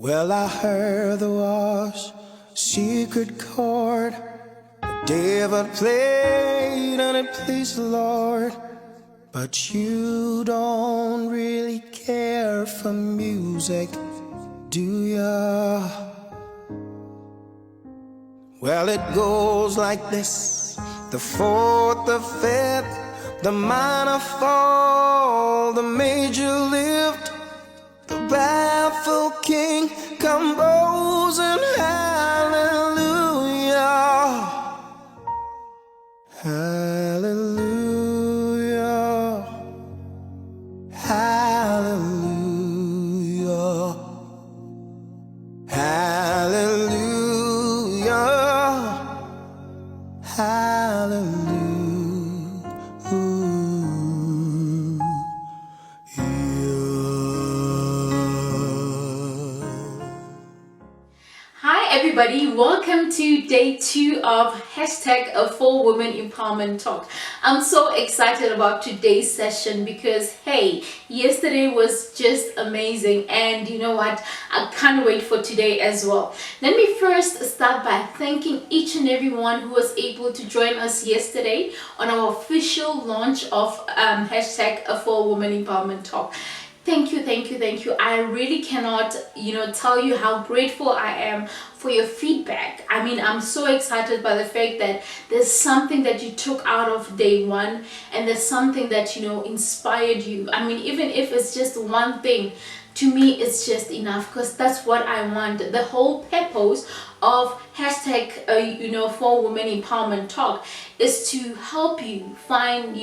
Well, I heard there was a secret chord David played and it pleased the Lord. But you don't really care for music, do ya? Well, it goes like this: the fourth, the fifth, the minor fall, the major lift, the baffled king composing hallelujah, hallelujah, hallelujah, hallelujah, hallelujah. Hi everybody, welcome to day 2 of hashtag 4Women Empowerment Talk. I'm so excited about today's session because hey, yesterday was just amazing, and you know what, I can't wait for today as well. Let me first start by thanking each and everyone who was able to join us yesterday on our official launch of hashtag 4Women Empowerment Talk. Thank you. I really cannot, tell you how grateful I am for your feedback. I mean, I'm so excited by the fact that there's something that you took out of day 1 and there's something that, inspired you. I mean, even if it's just one thing, to me it's just enough, because that's what I want. The whole purpose of hashtag 4Women Empowerment Talk is to help you find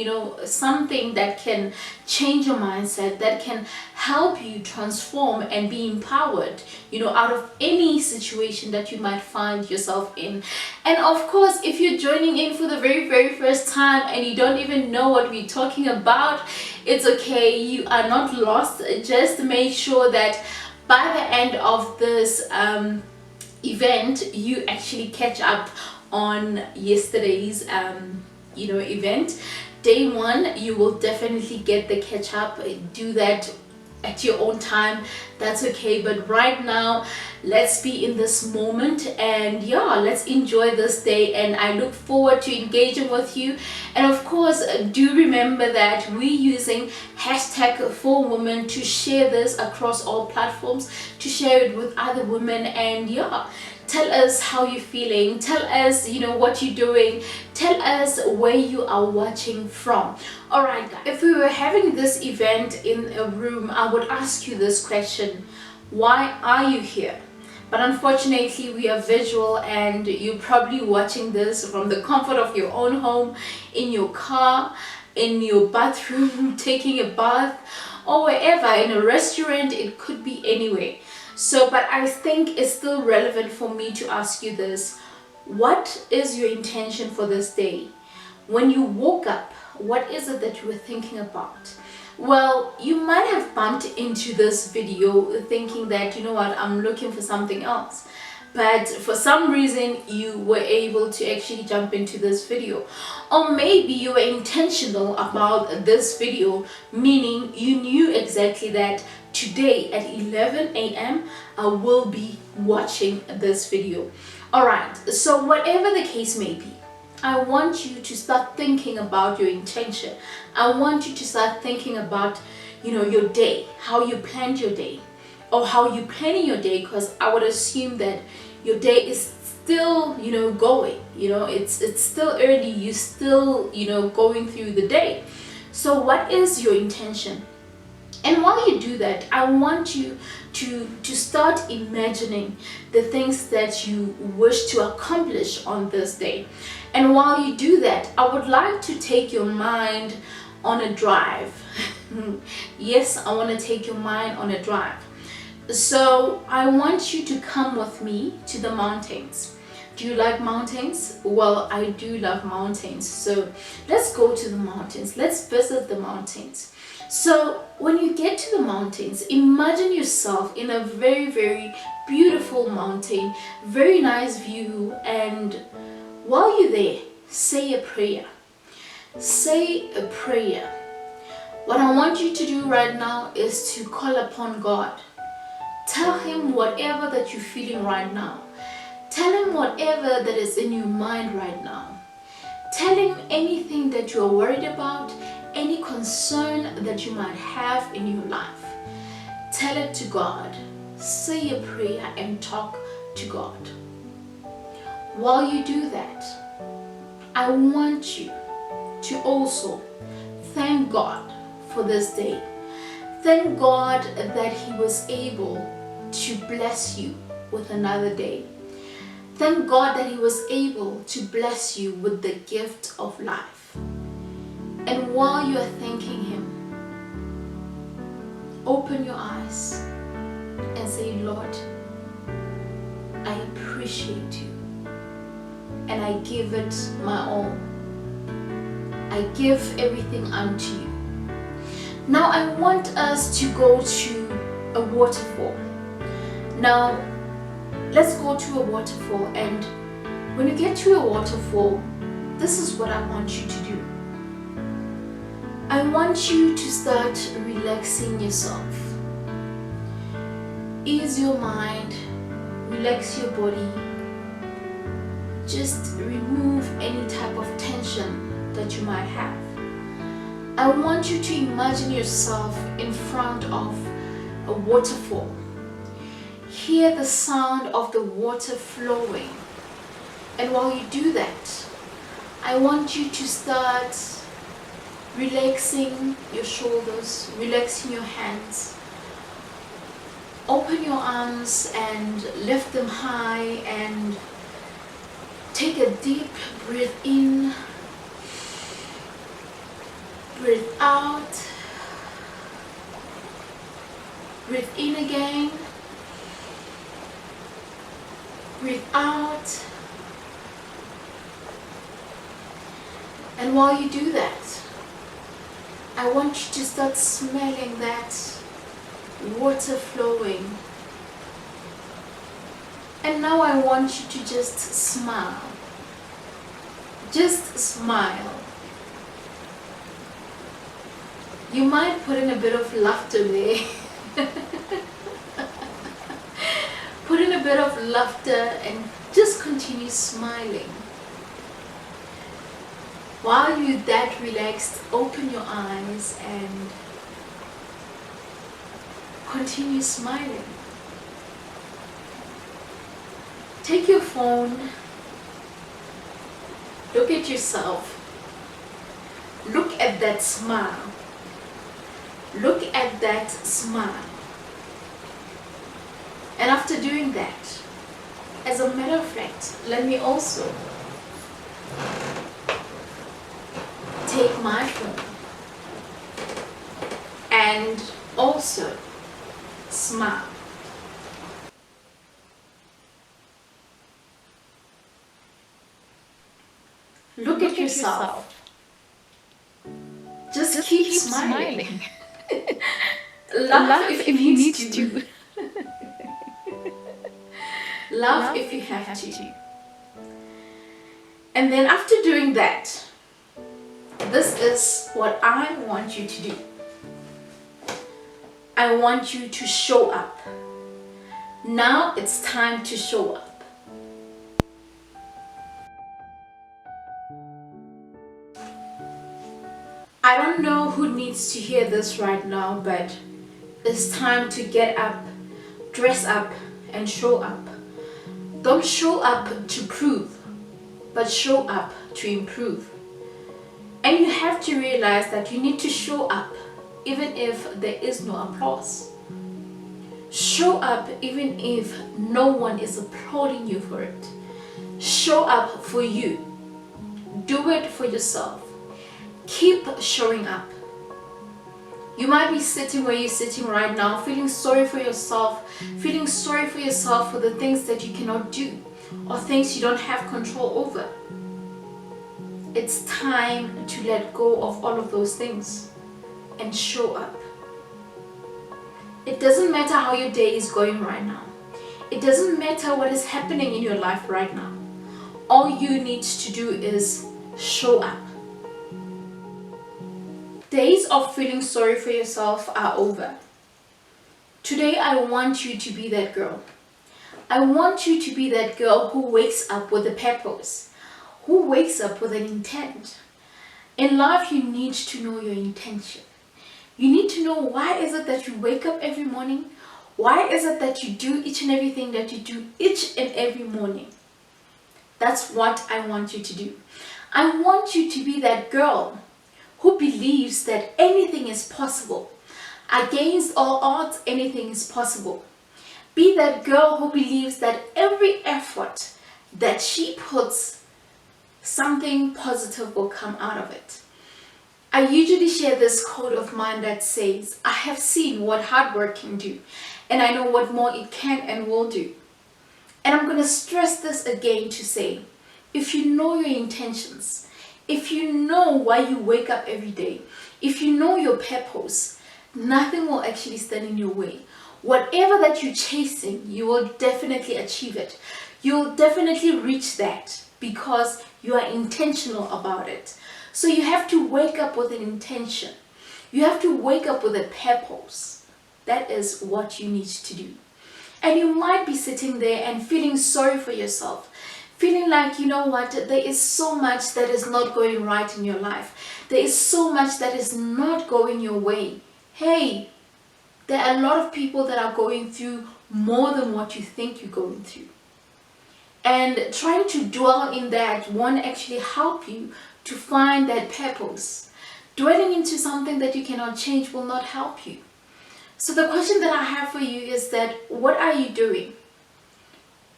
something that can change your mindset, that can help you transform and be empowered out of any situation that you might find yourself in. And of course, if you're joining in for the very first time and you don't even know what we're talking about, it's okay, you are not lost. Just make sure that by the end of this event you actually catch up on yesterday's event. Day 1, you will definitely get the catch up. Do that at your own time, that's okay, but right now let's be in this moment and let's enjoy this day, and I look forward to engaging with you. And of course, do remember that we're using hashtag 4Women to share this across all platforms, to share it with other women, and tell us how you're feeling, tell us what you're doing, tell us where you are watching from. Alright guys, if we were having this event in a room, I would ask you this question: why are you here? But unfortunately we are visual, and you're probably watching this from the comfort of your own home, in your car, in your bathroom, taking a bath, or wherever, in a restaurant. It could be anywhere. So, but I think it's still relevant for me to ask you this: what is your intention for this day? When you woke up, what is it that you were thinking about? Well, you might have bumped into this video thinking that, I'm looking for something else. But for some reason you were able to actually jump into this video. Or maybe you were intentional about this video, meaning you knew exactly that today at 11 a.m. I will be watching this video. Alright, so whatever the case may be, I want you to start thinking about your intention. I want you to start thinking about your day, how you planned your day, or how you planning your day, because I would assume that your day is still going, it's still early, you still going through the day. So what is your intention? And while you do that, I want you to start imagining the things that you wish to accomplish on this day. And while you do that, I would like to take your mind on a drive. Yes, I want to take your mind on a drive. So I want you to come with me to the mountains. Do you like mountains? Well, I do love mountains. So let's go to the mountains. Let's visit the mountains. So when you get to the mountains, imagine yourself in a very beautiful mountain, very nice view, and while you're there, say a prayer. Say a prayer. What I want you to do right now is to call upon God. Tell him whatever that you're feeling right now. Tell him whatever that is in your mind right now. Tell him anything that you're worried about, any concern that you might have in your life. Tell it to God. Say a prayer and talk to God. While you do that, I want you to also thank God for this day. Thank God that He was able to bless you with another day. Thank God that He was able to bless you with the gift of life. And while you are thanking Him, open your eyes and say, Lord, I appreciate you and I give it my all. I give everything unto you. Now I want us to go to a waterfall. Now let's go to a waterfall, and when you get to a waterfall, this is what I want you to do. I want you to start relaxing yourself. Ease your mind, relax your body. Just remove any type of tension that you might have. I want you to imagine yourself in front of a waterfall. Hear the sound of the water flowing. And while you do that, I want you to start relaxing your shoulders, relaxing your hands. Open your arms and lift them high and take a deep breath in, breathe out, breathe in again, breathe out. And while you do that, I want you to start smelling that water flowing. And now I want you to just smile. Just smile. You might put in a bit of laughter there. Put in a bit of laughter and just continue smiling. While you're that relaxed, open your eyes and continue smiling. Take your phone, look at yourself, look at that smile, look at that smile. And after doing that, as a matter of fact, let me also take my phone and also smile. Look at yourself. Just keep smiling. Laugh if you need to. Laugh if you have to. And then after doing that, this is what I want you to do. I want you to show up. Now it's time to show up. I don't know who needs to hear this right now, but it's time to get up, dress up, and show up. Don't show up to prove, but show up to improve. And you have to realize that you need to show up even if there is no applause. Show up even if no one is applauding you for it. Show up for you. Do it for yourself. Keep showing up. You might be sitting where you're sitting right now, feeling sorry for yourself for the things that you cannot do or things you don't have control over. It's time to let go of all of those things and show up. It doesn't matter how your day is going right now. It doesn't matter what is happening in your life right now. All you need to do is show up. Days of feeling sorry for yourself are over. Today I want you to be that girl. I want you to be that girl who wakes up with a purpose, who wakes up with an intent. In life, you need to know your intention. You need to know why is it that you wake up every morning? Why is it that you do each and everything that you do each and every morning? That's what I want you to do. I want you to be that girl who believes that anything is possible. Against all odds, anything is possible. Be that girl who believes that every effort that she puts, something positive will come out of it. I usually share this quote of mine that says, I have seen what hard work can do, and I know what more it can and will do. And I'm going to stress this again to say, if you know your intentions, if you know why you wake up every day, if you know your purpose, nothing will actually stand in your way. Whatever that you're chasing, you will definitely achieve it. You'll definitely reach that because you are intentional about it. So you have to wake up with an intention. You have to wake up with a purpose. That is what you need to do. And you might be sitting there and feeling sorry for yourself, feeling like, you know what, there is so much that is not going right in your life. There is so much that is not going your way. Hey, there are a lot of people that are going through more than what you think you're going through. And trying to dwell in that won't actually help you to find that purpose. Dwelling into something that you cannot change will not help you. So the question that I have for you is that, what are you doing?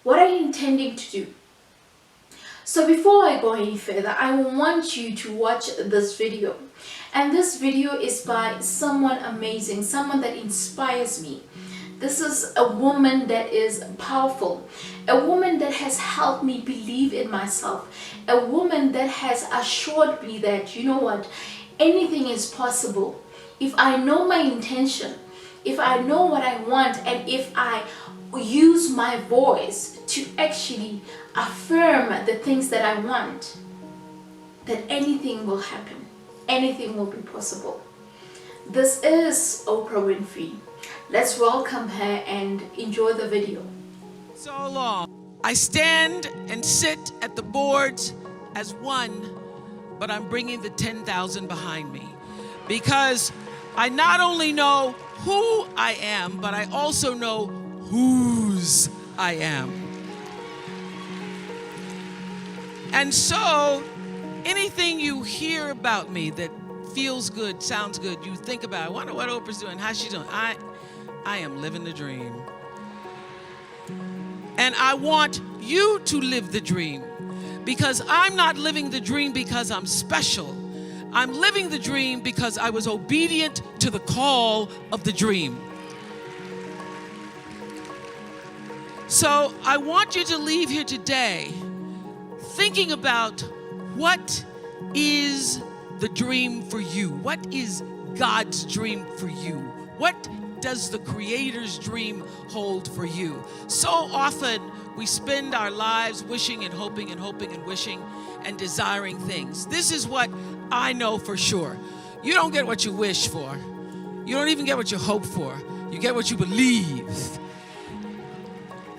What are you intending to do? So before I go any further, I want you to watch this video. And this video is by someone amazing, someone that inspires me. This is a woman that is powerful, a woman that has helped me believe in myself, a woman that has assured me that, you know what, anything is possible. If I know my intention, if I know what I want, and if I use my voice to actually affirm the things that I want, that anything will happen, anything will be possible. This is Oprah Winfrey. Let's welcome her and enjoy the video. So long. I stand and sit at the boards as one, but I'm bringing the 10,000 behind me, because I not only know who I am, but I also know whose I am. And so anything you hear about me that feels good, sounds good, you think about, I wonder what Oprah's doing, how's she doing? I am living the dream. And I want you to live the dream, because I'm not living the dream because I'm special. I'm living the dream because I was obedient to the call of the dream. So I want you to leave here today thinking about, what is the dream for you? What is God's dream for you? What does the Creator's dream hold for you? So often we spend our lives wishing and hoping and hoping and wishing and desiring things. This is what I know for sure. You don't get what you wish for. You don't even get what you hope for. You get what you believe.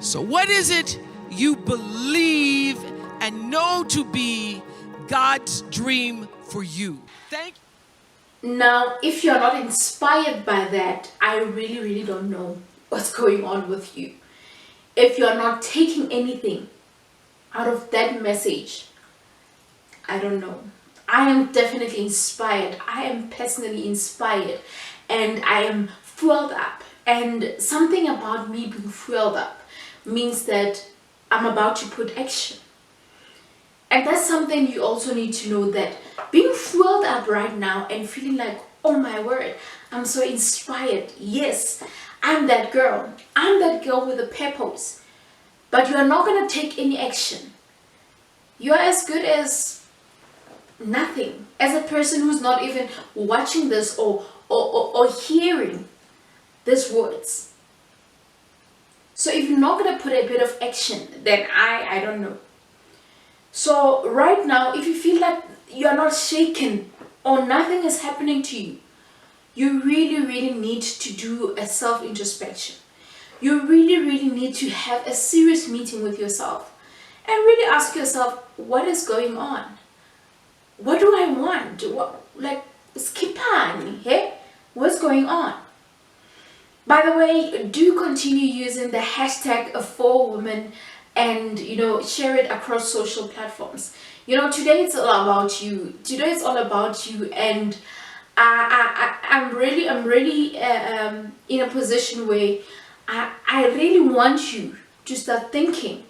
So what is it you believe and know to be God's dream for you? Thank you. Now, if you're not inspired by that, I really don't know what's going on with you. If you're not taking anything out of that message, I don't know. I am definitely inspired. I am personally inspired, and I am fueled up. And something about me being fueled up means that I'm about to put action. And that's something you also need to know, that being fueled up right now and feeling like, oh my word, I'm so inspired. Yes, I'm that girl. I'm that girl with a purpose. But you're not going to take any action. You're as good as nothing. As a person who's not even watching this or hearing these words. So if you're not going to put a bit of action, then I don't know. So right now, if you feel like you're not shaken or nothing is happening to you, you really need to do a self-introspection. You really need to have a serious meeting with yourself and really ask yourself, what is going on? What do I want? What, like, skipani, hey? What's going on? By the way, do continue using the hashtag 4Women and, share it across social platforms. Today it's all about you. Today it's all about you, and I'm really in a position where I really want you to start thinking.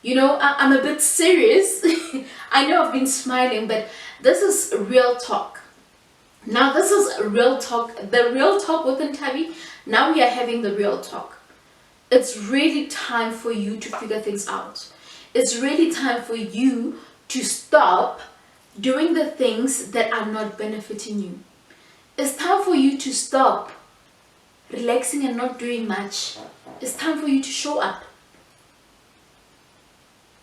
I'm a bit serious. I know I've been smiling, but this is real talk. Now this is real talk, the real talk with Nthabi. Now we are having the real talk. It's really time for you to figure things out. It's really time for you to stop doing the things that are not benefiting you. It's time for you to stop relaxing and not doing much. It's time for you to show up.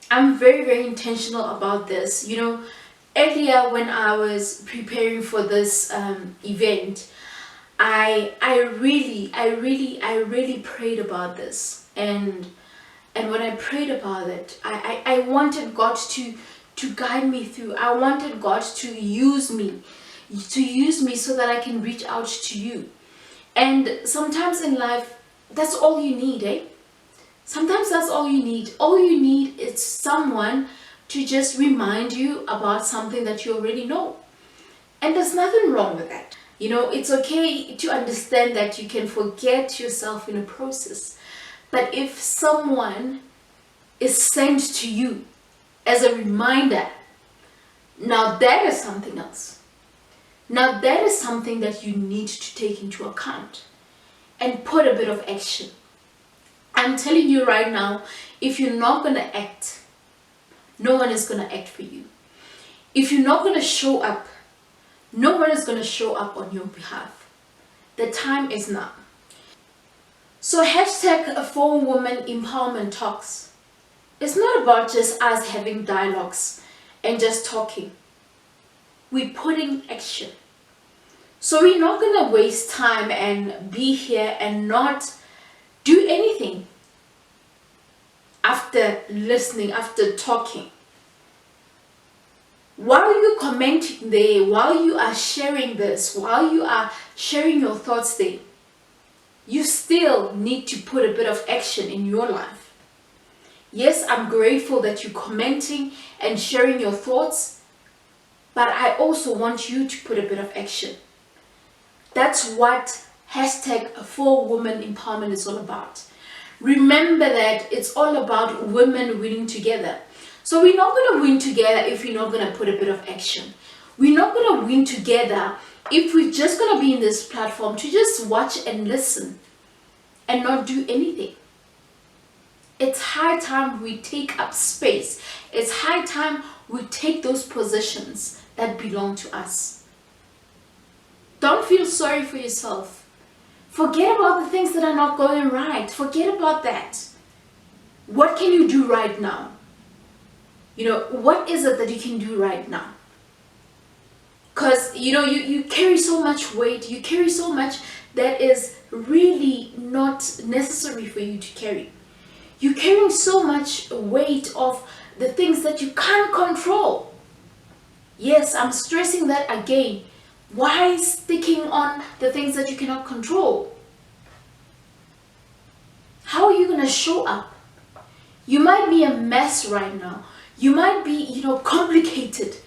I'm very intentional about this. Earlier when I was preparing for this event, I really prayed about this, and when I prayed about it, I wanted God to guide me through. I wanted God to use me so that I can reach out to you. And sometimes in life, that's all you need, eh? Sometimes that's all you need. All you need is someone to just remind you about something that you already know. And there's nothing wrong with that. It's okay to understand that you can forget yourself in a process. But if someone is sent to you as a reminder, now that is something else. Now that is something that you need to take into account and put a bit of action. I'm telling you right now, if you're not going to act, no one is going to act for you. If you're not going to show up, no one is going to show up on your behalf. The time is now. So hashtag 4Women Empowerment Talks. It's not about just us having dialogues and just talking. We're putting action. So we're not going to waste time and be here and not do anything after listening, after talking. While you're commenting there, while you are sharing this, while you are sharing your thoughts there, you still need to put a bit of action in your life. Yes, I'm grateful that you're commenting and sharing your thoughts, but I also want you to put a bit of action. That's what hashtag 4Women Empowerment is all about. Remember that it's all about women winning together. So we're not going to win together if we're not going to put a bit of action. We're not going to win together if we're just going to be in this platform to just watch and listen and not do anything. It's high time we take up space. It's high time we take those positions that belong to us. Don't feel sorry for yourself. Forget about the things that are not going right. Forget about that. What can you do right now? What is it that you can do right now? Because, you carry so much weight. You carry so much that is really not necessary for you to carry. You're carrying so much weight of the things that you can't control. Yes, I'm stressing that again. Why sticking on the things that you cannot control? How are you going to show up? You might be a mess right now. You might be, complicated.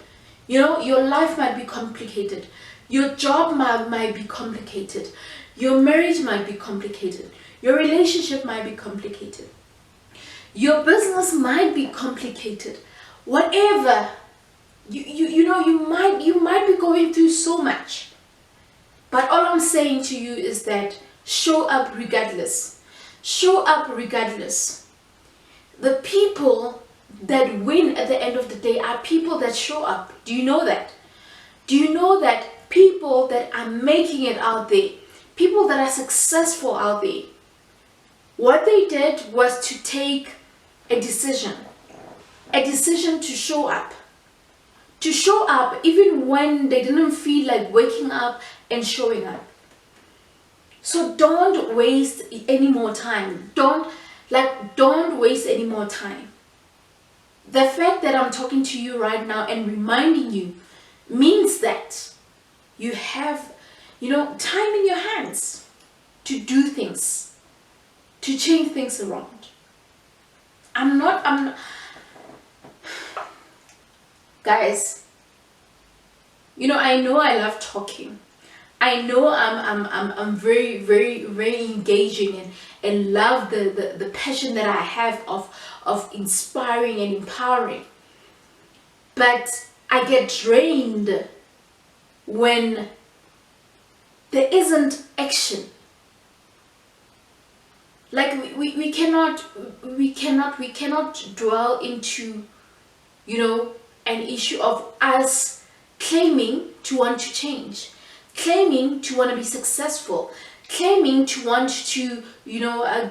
Your life might be complicated. Your job might be complicated. Your marriage might be complicated. Your relationship might be complicated. Your business might be complicated. Whatever. You might be going through so much. But all I'm saying to you is that show up regardless. Show up regardless. The people that win at the end of the day are people that show up. Do you know that? Do you know that people that are making it out there, people that are successful out there, what they did was to take a decision to show up. To show up even when they didn't feel like waking up and showing up. So don't waste any more time. Don't waste any more time. The fact that I'm talking to you right now and reminding you means that you have, time in your hands to do things, to change things around. Guys, I know I love talking. I know I'm very, very, very engaging and love the passion that I have of inspiring and empowering. But I get drained when there isn't action. Like we cannot dwell into, an issue of us claiming to want to change, claiming to want to be successful, claiming to want to,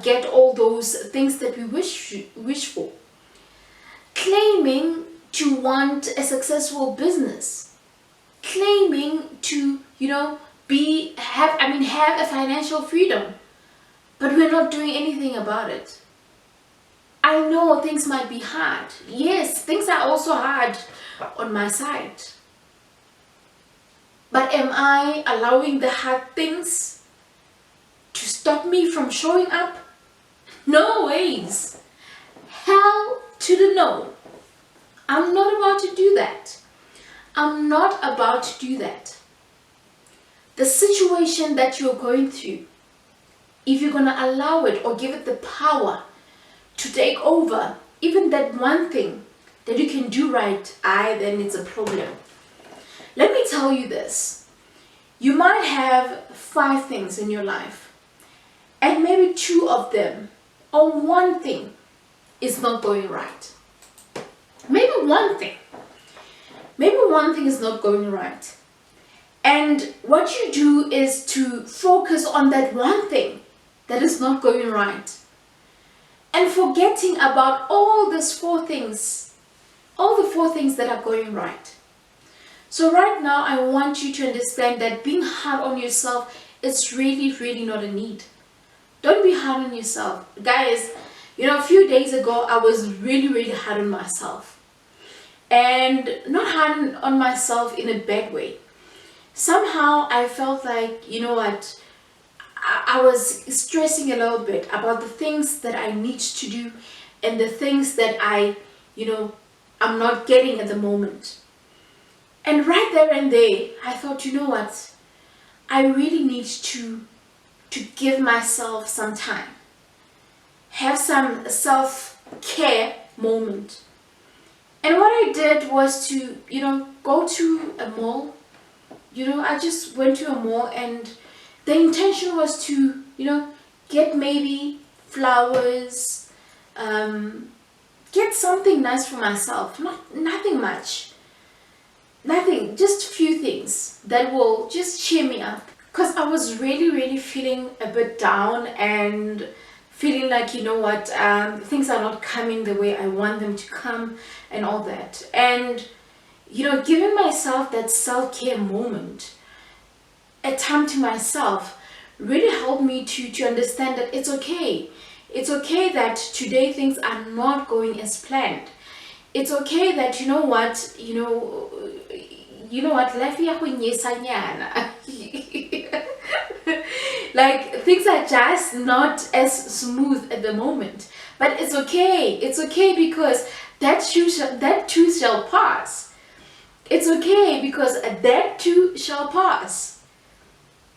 get all those things that we wish for, claiming to want a successful business, claiming to, have a financial freedom, but we're not doing anything about it. I know things might be hard. Yes, things are also hard on my side. But am I allowing the hard things to stop me from showing up? No ways. Hell to the no. I'm not about to do that. I'm not about to do that. The situation that you're going through, if you're going to allow it or give it the power to take over, even that one thing that you can do right, then it's a problem. Let me tell you this. You might have 5 things in your life, and maybe 2 of them or one thing is not going right. Maybe one thing is not going right. And what you do is to focus on that one thing that is not going right, and forgetting about all the 4 things that are going right. So right now, I want you to understand that being hard on yourself is really, really not a need. Don't be hard on yourself. Guys, a few days ago, I was really, really hard on myself. And not hard on myself in a bad way. Somehow, I felt like, I was stressing a little bit about the things that I need to do and the things that I'm not getting at the moment. And right there and there, I thought, I really need to give myself some time. Have some self-care moment. And what I did was to, go to a mall. I just went to a mall, and the intention was to, get maybe flowers, get something nice for myself. Nothing much. Nothing, just few things that will just cheer me up. Because I was really, really feeling a bit down and feeling like, things are not coming the way I want them to come and all that. And, giving myself that self-care moment, a time to myself, really helped me to understand that it's okay. It's okay that today things are not going as planned. It's okay that, life ya go nyesanyana. Like, things are just not as smooth at the moment. But it's okay. It's okay because that too shall pass. It's okay because that too shall pass.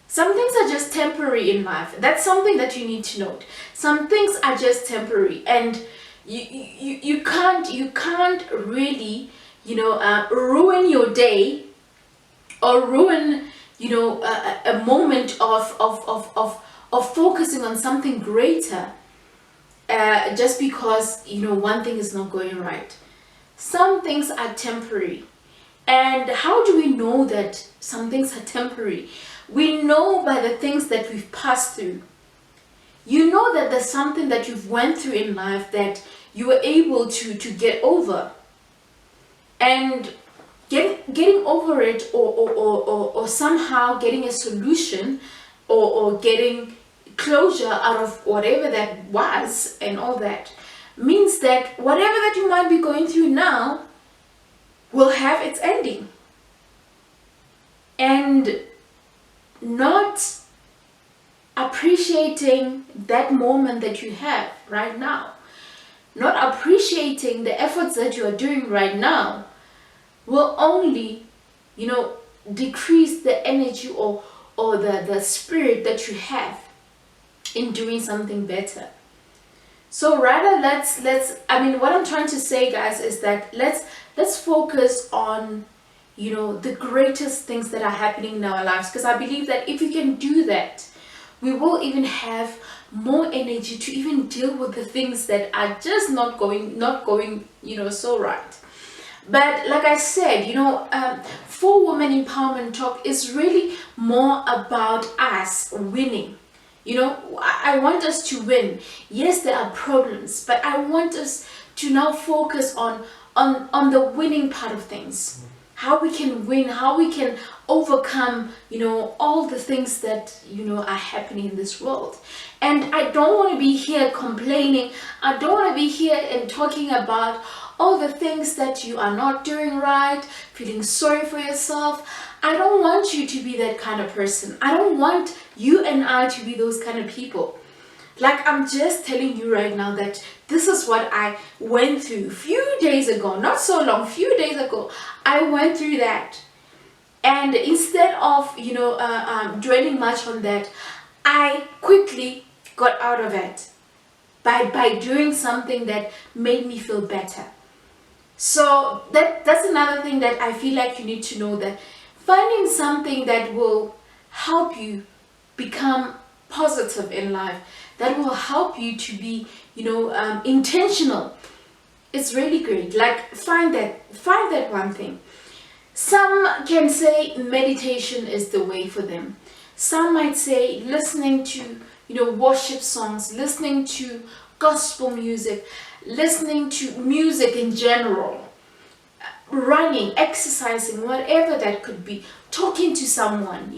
Some things are just temporary in life. That's something that you need to note. Some things are just temporary, and you can't really ruin your day or ruin a moment of focusing on something greater just because one thing is not going right. Some things are temporary. And how do we know that some things are temporary? We know by the things that we've passed through. You know that there's something that you've went through in life that you were able to get over. And getting over it or somehow getting a solution or getting closure out of whatever that was and all that, means that whatever that you might be going through now will have its ending. And not appreciating that moment that you have right now, not appreciating the efforts that you are doing right now, will only, decrease the energy or the spirit that you have in doing something better. So rather, what I'm trying to say, guys, is that let's focus on the greatest things that are happening in our lives, because I believe that if we can do that, we will even have more energy to even deal with the things that are just not going so right. But like I said, 4Women Empowerment Talk is really more about us winning. I want us to win. Yes, there are problems, but I want us to now focus on the winning part of things. How we can win, how we can overcome, all the things that, are happening in this world. And I don't want to be here complaining. I don't want to be here and talking about all the things that you are not doing right, feeling sorry for yourself. I don't want you to be that kind of person. I don't want you and I to be those kind of people. Like, I'm just telling you right now that this is what I went through few days ago, not so long, few days ago. I went through that. And instead of, dwelling much on that, I quickly got out of it by doing something that made me feel better. So that's another thing that I feel like you need to know, that finding something that will help you become positive in life, that will help you to be, intentional. It's really great. Like, find that one thing. Some can say meditation is the way for them. Some might say listening to, worship songs, listening to gospel music, listening to music in general, running, exercising, whatever that could be, talking to someone,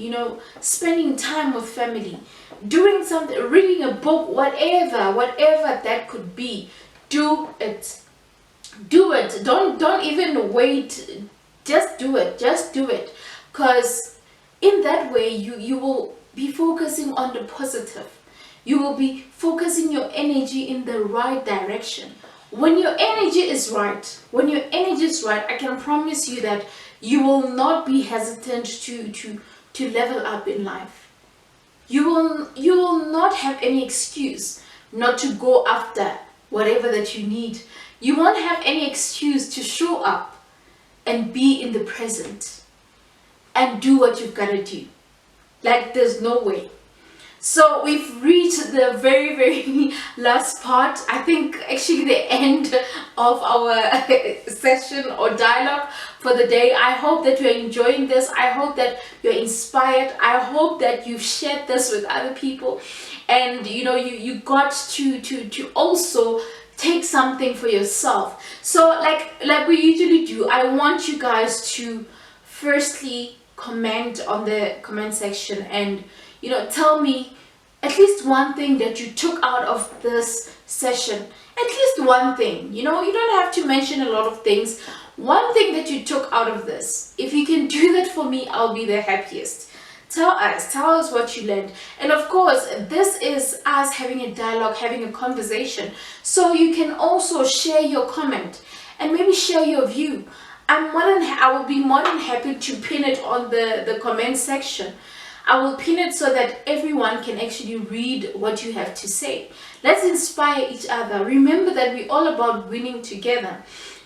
spending time with family, doing something, reading a book, whatever that could be. Do it. Don't even wait. Just do it, because in that way you will be focusing on the positive. You will be focusing your energy in the right direction. When your energy is right, I can promise you that you will not be hesitant to level up in life. You will not have any excuse not to go after whatever that you need. You won't have any excuse to show up and be in the present and do what you've got to do. Like, there's no way. So we've reached the very, very last part. I think actually the end of our session or dialogue for the day. I hope that you're enjoying this. I hope that you're inspired. I hope that you've shared this with other people, and you got to also take something for yourself. So like we usually do, I want you guys to firstly comment on the comment section and tell me at least one thing that you took out of this session. At least one thing. You don't have to mention a lot of things. One thing that you took out of this. If you can do that for me, I'll be the happiest. Tell us what you learned. And of course, this is us having a dialogue, having a conversation. So you can also share your comment and maybe share your view. I will be more than happy to pin it on the comment section. I will pin it so that everyone can actually read what you have to say. Let's inspire each other. Remember that we're all about winning together.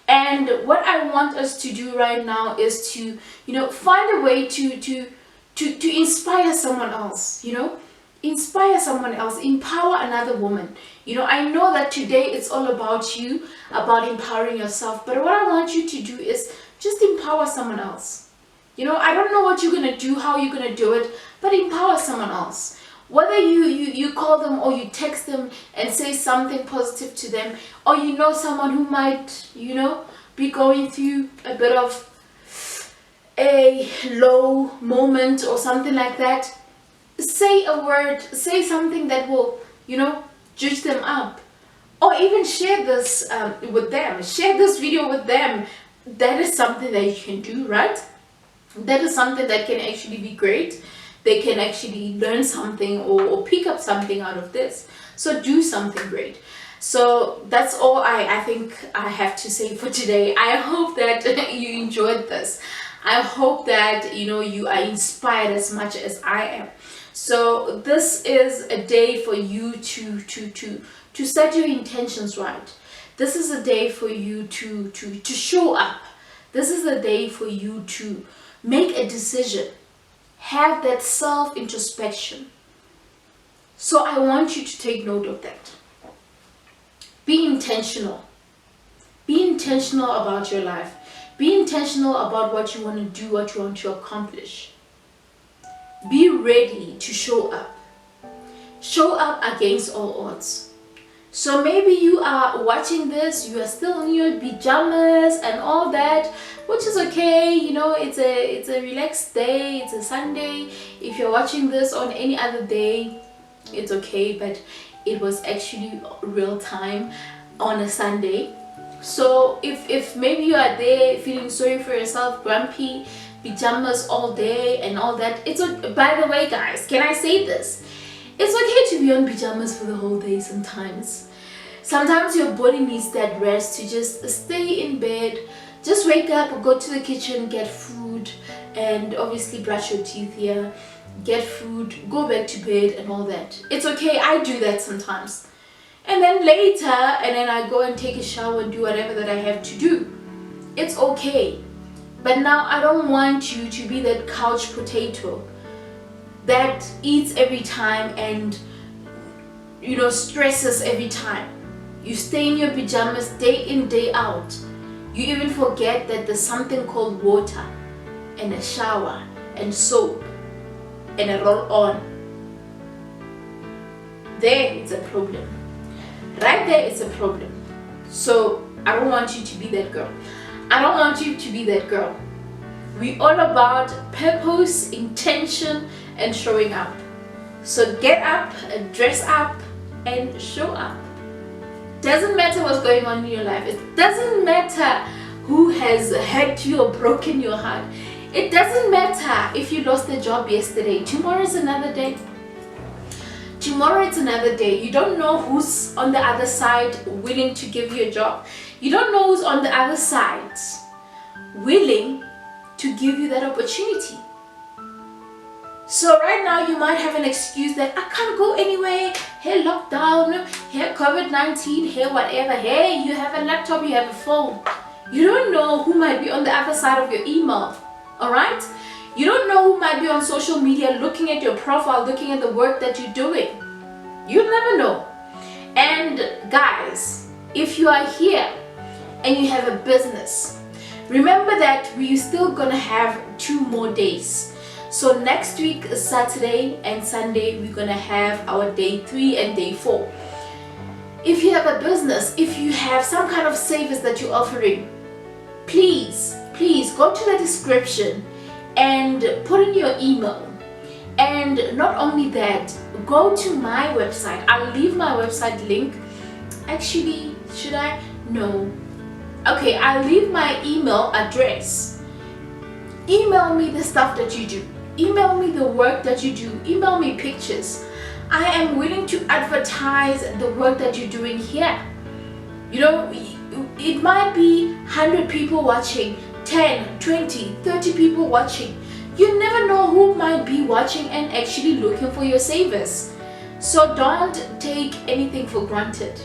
And what I want us to do right now is to, find a way to inspire someone else, inspire someone else, empower another woman. I know that today it's all about you, about empowering yourself, but what I want you to do is just empower someone else. I don't know what you're going to do, how you're going to do it, but empower someone else. Whether you call them or you text them and say something positive to them, or someone who might, be going through a bit of a low moment or something like that, say a word, say something that will, judge them up. Or even share this with them, share this video with them. That is something that you can do, right? That is something that can actually be great. They can actually learn something or pick up something out of this. So do something great. So that's all I think I have to say for today. I hope that you enjoyed this. I hope that you are inspired as much as I am. So this is a day for you to set your intentions right. This is a day for you to show up. This is a day for you to make a decision. Have that self-introspection. So I want you to take note of that. Be intentional. Be intentional about your life. Be intentional about what you want to do, what you want to accomplish. Be ready to show up. Show up against all odds. So maybe you are watching this, you are still in your pajamas and all that, which is okay. It's a relaxed day, it's a Sunday. If you're watching this on any other day, it's okay, but it was actually real time on a Sunday. So if maybe you are there feeling sorry for yourself, grumpy, pajamas all day and all that, it's okay. By the way, guys, can I say this? It's okay to be on pajamas for the whole day sometimes. Sometimes your body needs that rest to just stay in bed. Just wake up, go to the kitchen, get food, and obviously brush your teeth here, get food, go back to bed and all that. It's okay, I do that sometimes. And then later, I go and take a shower and do whatever that I have to do. It's okay. But now I don't want you to be that couch potato that eats every time and stresses every time. You stay in your pajamas day in, day out. You even forget that there's something called water and a shower and soap and a roll-on. There it's a problem. Right there it's a problem. So I don't want you to be that girl. I don't want you to be that girl. We're all about purpose, intention, and showing up. So get up, dress up, and show up. Doesn't matter what's going on in your life. It doesn't matter who has hurt you or broken your heart. It doesn't matter if you lost a job yesterday. Tomorrow is another day. Tomorrow it's another day. You don't know who's on the other side willing to give you a job. You don't know who's on the other side willing to give you that opportunity. So right now you might have an excuse that I can't go anywhere. Hey, lockdown. Hey, COVID-19. Hey, whatever. Hey, you have a laptop, you have a phone. You don't know who might be on the other side of your email. Alright? You don't know who might be on social media looking at your profile, looking at the work that you're doing. You'll never know. And guys, if you are here and you have a business, remember that we're still gonna have 2 more days. So next week, Saturday and Sunday, we're gonna have our day 3 and day 4. If you have a business, if you have some kind of service that you're offering, please go to the description and put in your email. And not only that, go to my website. I'll leave my website link. Actually, should I? No. Okay, I'll leave my email address. Email me the stuff that you do. Email me the work that you do. Email me pictures. I am willing to advertise the work that you're doing here. It might be 100 people watching, 10, 20, 30 people watching. You never know who might be watching and actually looking for your service. So don't take anything for granted.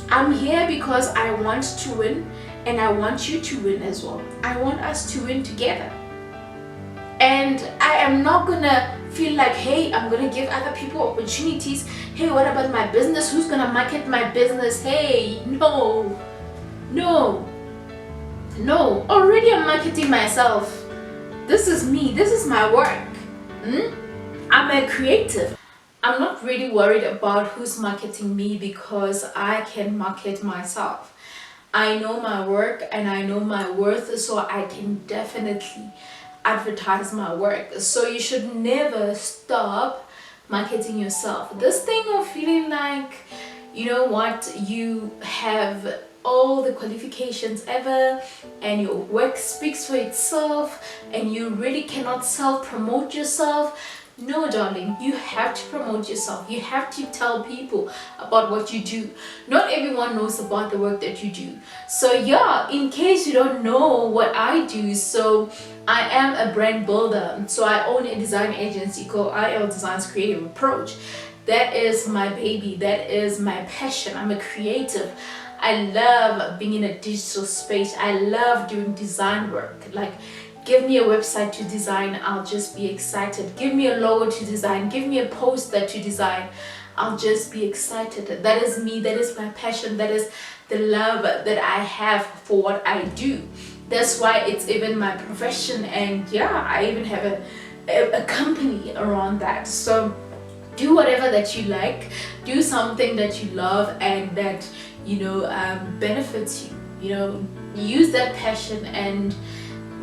I'm here because I want to win and I want you to win as well. I want us to win together. And I am not gonna feel like, hey, I'm gonna give other people opportunities. Hey, what about my business? Who's gonna market my business? Hey, no. Already I'm marketing myself. This is me. This is my work. I'm a creative. I'm not really worried about who's marketing me because I can market myself. I know my work and I know my worth, so I can definitely advertise my work. So you should never stop marketing yourself. This thing of feeling like, you know what, you have all the qualifications ever and your work speaks for itself and you really cannot self-promote yourself. No, darling, you have to promote yourself. You have to tell people about what you do. Not everyone knows about the work that you do. So yeah, in case you don't know what I do, so I am a brand builder. So I own a design agency called IL Designs Creative Approach. That is my baby. That is my passion. I'm a creative. I love being in a digital space. I love doing design work. Like, give me a website to design, I'll just be excited. Give me a logo to design. Give me a poster to design. I'll just be excited. That is me. That is my passion. That is the love that I have for what I do. That's why it's even my profession. And yeah, I even have a company around that. So do whatever that you like. Do something that you love and that, you know, benefits you. You know, use that passion and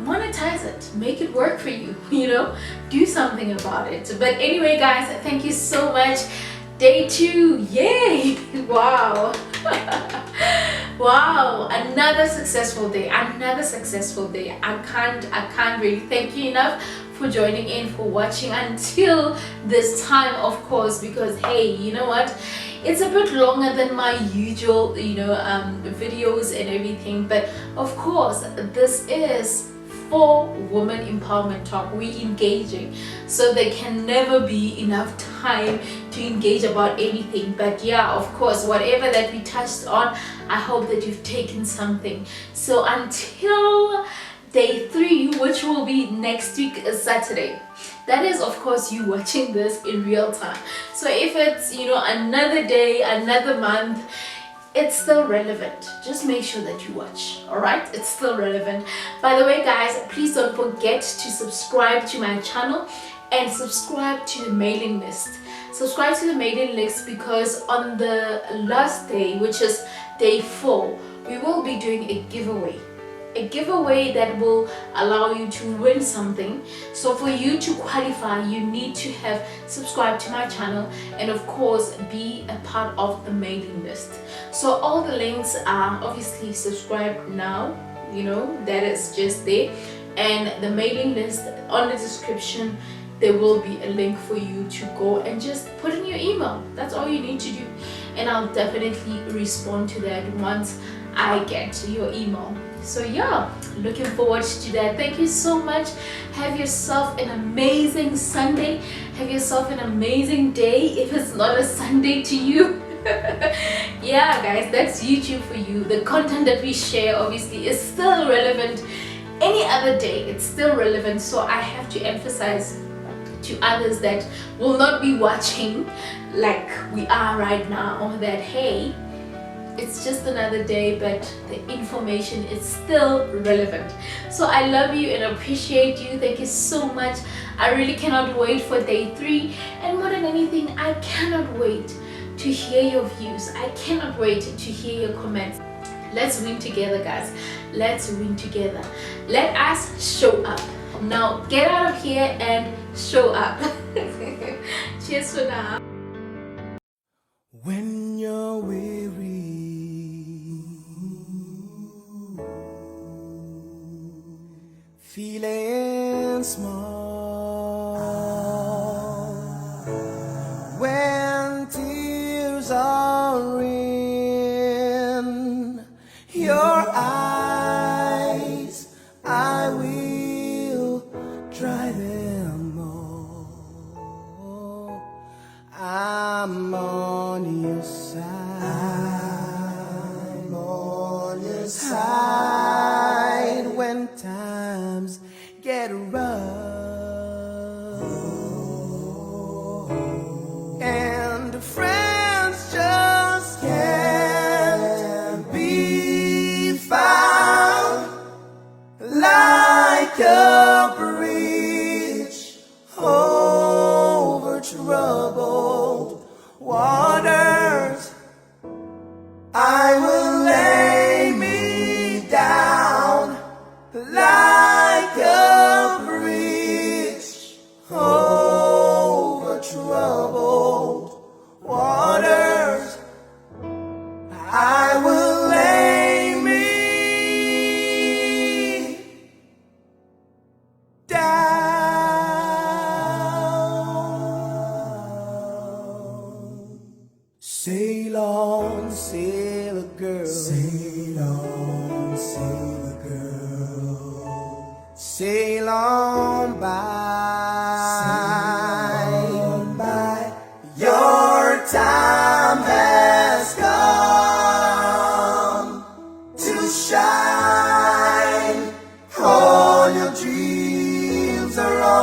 monetize it, make it work for you, you know, do something about it. But anyway, guys, thank you so much. Day 2, yay! Wow. Wow, another successful day, another successful day. I can't really thank you enough for joining in, for watching until this time, of course, because hey, you know what, it's a bit longer than my usual, you know, videos and everything, but of course this is 4Women Empowerment Talk. We engaging, so there can never be enough time to engage about anything. But yeah, of course, whatever that we touched on, I hope that you've taken something. So until day 3, which will be next week Saturday, that is of course you watching this in real time. So if it's, you know, another day, another month, it's still relevant. Just make sure that you watch. All right, it's still relevant. By the way, guys, please don't forget to subscribe to my channel and subscribe to the mailing list. Subscribe to the mailing list because on the last day, which is day 4, we will be doing a giveaway that will allow you to win something. So for you to qualify, you need to have subscribed to my channel and of course be a part of the mailing list. So all the links are obviously subscribe now, you know, that is just there, and the mailing list on the description, there will be a link for you to go and just put in your email. That's all you need to do, and I'll definitely respond to that once I get your email. So yeah, looking forward to that. Thank you so much. Have yourself an amazing Sunday. Have yourself an amazing day if it's not a Sunday to you. Yeah, guys, that's YouTube for you. The content that we share obviously is still relevant any other day. It's still relevant. So I have to emphasize to others that will not be watching like we are right now that hey, it's just another day, but the information is still relevant. So I love you and appreciate you. Thank you so much. I really cannot wait for day 3, and more than anything, I cannot wait to hear your views. I cannot wait to hear your comments. Let's win together, guys. Let's win together. Let us show up. Now get out of here and show up. Cheers for now. When you're weary, feeling small, when tears are in your eyes, I will dry them all. I'm on your side. I'm on your side when times get rough and friends just can't be found like a breeze.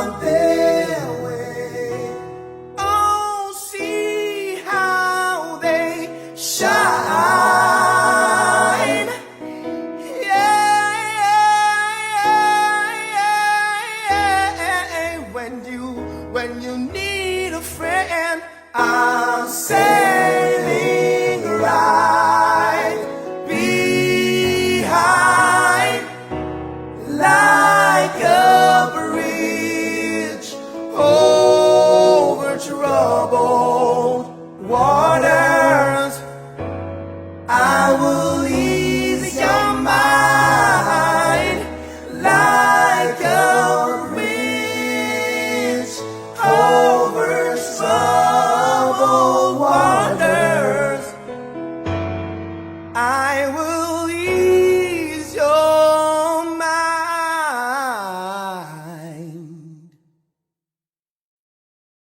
on their way. Oh, see how they shine. Yeah. When you need a friend, I'll say